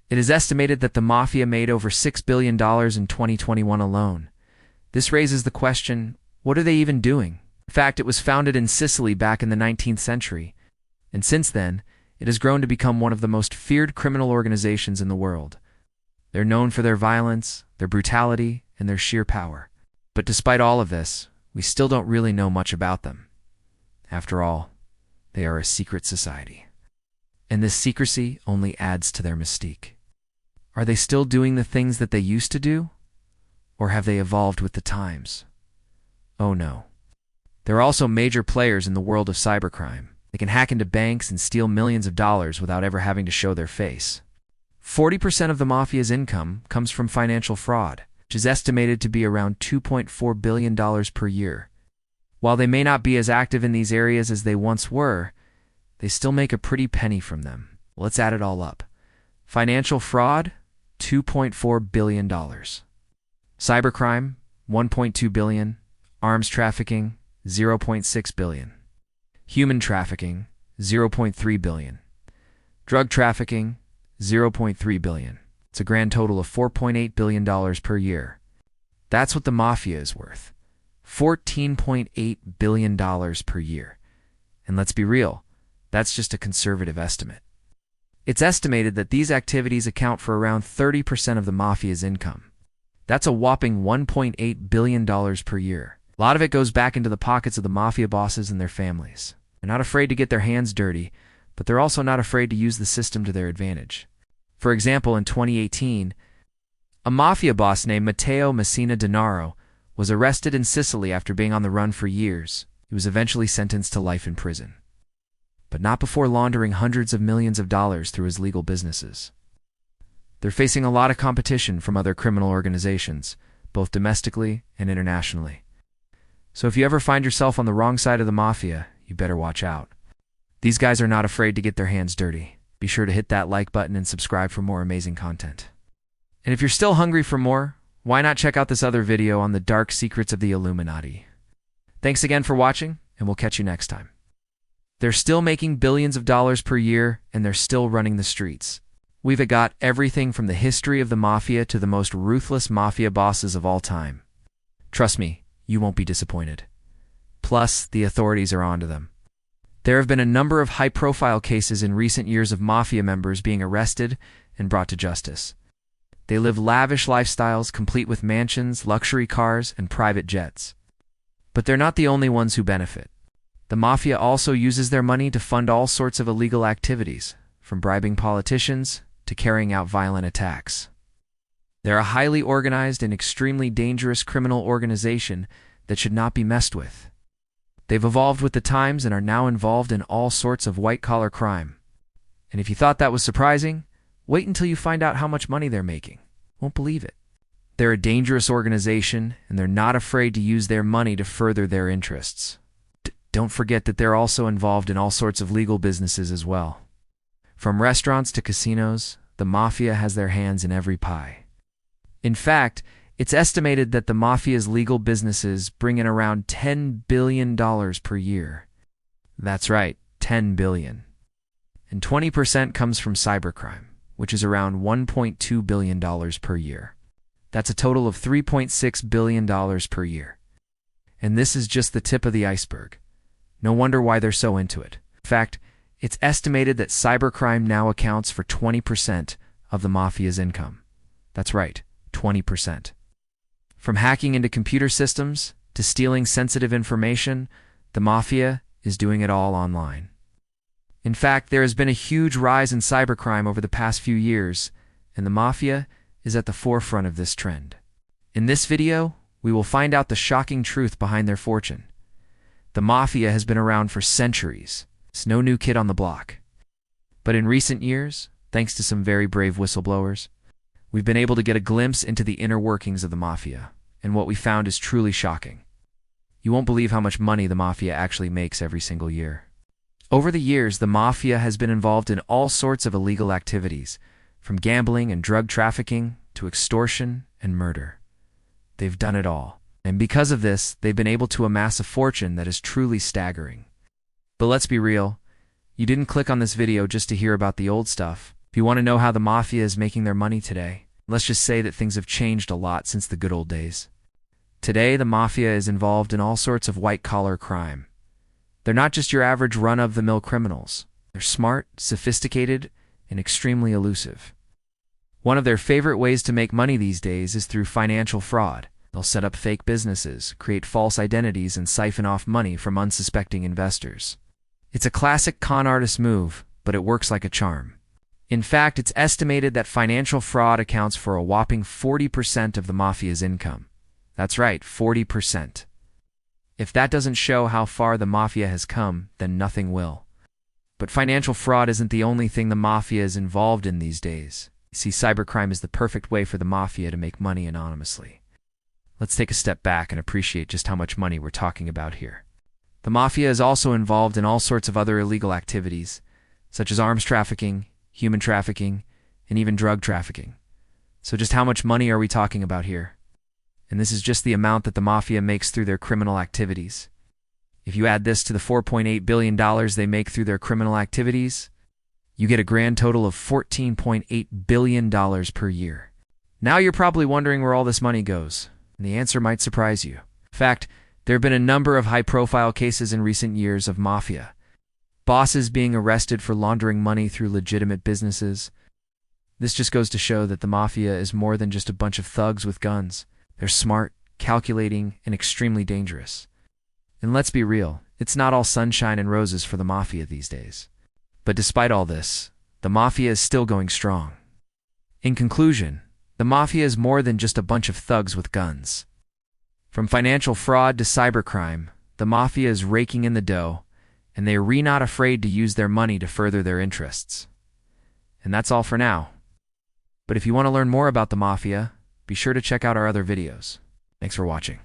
It is estimated that the Mafia made over $6 billion in 2021 alone. This raises the question, what are they even doing? In fact, it was founded in Sicily back in the 19th century, and since then, it has grown to become one of the most feared criminal organizations in the world. They're known for their violence, their brutality, and their sheer power. But despite all of this, we still don't really know much about them. After all, they are a secret society. And this secrecy only adds to their mystique. Are they still doing the things that they used to do? Or have they evolved with the times? Oh no. There are also major players in the world of cybercrime. They can hack into banks and steal millions of dollars without ever having to show their face. 40% of the Mafia's income comes from financial fraud, which is estimated to be around $2.4 billion per year. While they may not be as active in these areas as they once were, they still make a pretty penny from them. Let's add it all up. Financial fraud, $2.4 billion. Cybercrime, $1.2 billion. Arms trafficking, $0.6 billion. Human trafficking, $0.3 billion. Drug trafficking, $0.3 billion. It's a grand total of $4.8 billion per year. That's what the Mafia is worth. $14.8 billion per year. And let's be real, that's just a conservative estimate. It's estimated that these activities account for around 30% of the Mafia's income. That's a whopping $1.8 billion per year. A lot of it goes back into the pockets of the Mafia bosses and their families. They're not afraid to get their hands dirty, but they're also not afraid to use the system to their advantage. For example, in 2018, a Mafia boss named Matteo Messina Denaro was arrested in Sicily after being on the run for years. He was eventually sentenced to life in prison. But not before laundering hundreds of millions of dollars through his legal businesses. They're facing a lot of competition from other criminal organizations, both domestically and internationally. So if you ever find yourself on the wrong side of the Mafia, you better watch out. These guys are not afraid to get their hands dirty. Be sure to hit that like button and subscribe for more amazing content. And if you're still hungry for more, why not check out this other video on the dark secrets of the Illuminati? Thanks again for watching, and we'll catch you next time. They're still making billions of dollars per year, and they're still running the streets. We've got everything from the history of the Mafia to the most ruthless Mafia bosses of all time. Trust me, you won't be disappointed. Plus, the authorities are onto them. There have been a number of high-profile cases in recent years of Mafia members being arrested and brought to justice. They live lavish lifestyles complete with mansions, luxury cars, and private jets. But they're not the only ones who benefit. The Mafia also uses their money to fund all sorts of illegal activities, from bribing politicians to carrying out violent attacks. They're a highly organized and extremely dangerous criminal organization that should not be messed with. They've evolved with the times and are now involved in all sorts of white-collar crime. And if you thought that was surprising, wait until you find out how much money they're making. Won't believe it. They're a dangerous organization, and they're not afraid to use their money to further their interests. Don't forget that they're also involved in all sorts of legal businesses as well. From restaurants to casinos, the Mafia has their hands in every pie. In fact, it's estimated that the Mafia's legal businesses bring in around $10 billion per year. That's right, $10 billion. And 20% comes from cybercrime, which is around $1.2 billion per year. That's a total of $3.6 billion per year. And this is just the tip of the iceberg. No wonder why they're so into it. In fact, it's estimated that cybercrime now accounts for 20% of the Mafia's income. That's right, 20%. From hacking into computer systems to stealing sensitive information, the Mafia is doing it all online. In fact, there has been a huge rise in cybercrime over the past few years, and the Mafia is at the forefront of this trend. In this video, we will find out the shocking truth behind their fortune. The Mafia has been around for centuries. It's no new kid on the block. But in recent years, thanks to some very brave whistleblowers, we've been able to get a glimpse into the inner workings of the Mafia, and what we found is truly shocking. You won't believe how much money the Mafia actually makes every single year. Over the years, the Mafia has been involved in all sorts of illegal activities, from gambling and drug trafficking to extortion and murder. They've done it all. And because of this, they've been able to amass a fortune that is truly staggering. But let's be real, you didn't click on this video just to hear about the old stuff. If If you want to know how the Mafia is making their money today, let's just say that things have changed a lot since the good old days. Today, the Mafia is involved in all sorts of white-collar crime. They're not just your average run-of-the-mill criminals. They're smart, sophisticated, and extremely elusive. One of their favorite ways to make money these days is through financial fraud. They'll set up fake businesses, create false identities, and siphon off money from unsuspecting investors. It's a classic con artist move, but it works like a charm. In fact, it's estimated that financial fraud accounts for a whopping 40% of the Mafia's income. That's right, 40%. If that doesn't show how far the Mafia has come, then nothing will. But financial fraud isn't the only thing the Mafia is involved in these days. You see, cybercrime is the perfect way for the Mafia to make money anonymously. Let's take a step back and appreciate just how much money we're talking about here. The Mafia is also involved in all sorts of other illegal activities, such as arms trafficking, human trafficking, and even drug trafficking. So just how much money are we talking about here? And this is just the amount that the Mafia makes through their criminal activities. If you add this to the $4.8 billion they make through their criminal activities, you get a grand total of $14.8 billion per year. Now you're probably wondering where all this money goes, and the answer might surprise you. In fact, there have been a number of high-profile cases in recent years of Mafia. Bosses being arrested for laundering money through legitimate businesses. This just goes to show that the Mafia is more than just a bunch of thugs with guns. They're smart, calculating, and extremely dangerous. And let's be real, it's not all sunshine and roses for the Mafia these days. But despite all this, the Mafia is still going strong. In conclusion, the Mafia is more than just a bunch of thugs with guns. From financial fraud to cybercrime, the Mafia is raking in the dough, and they are not afraid to use their money to further their interests. And that's all for now. But if you want to learn more about the Mafia, be sure to check out our other videos. Thanks for watching.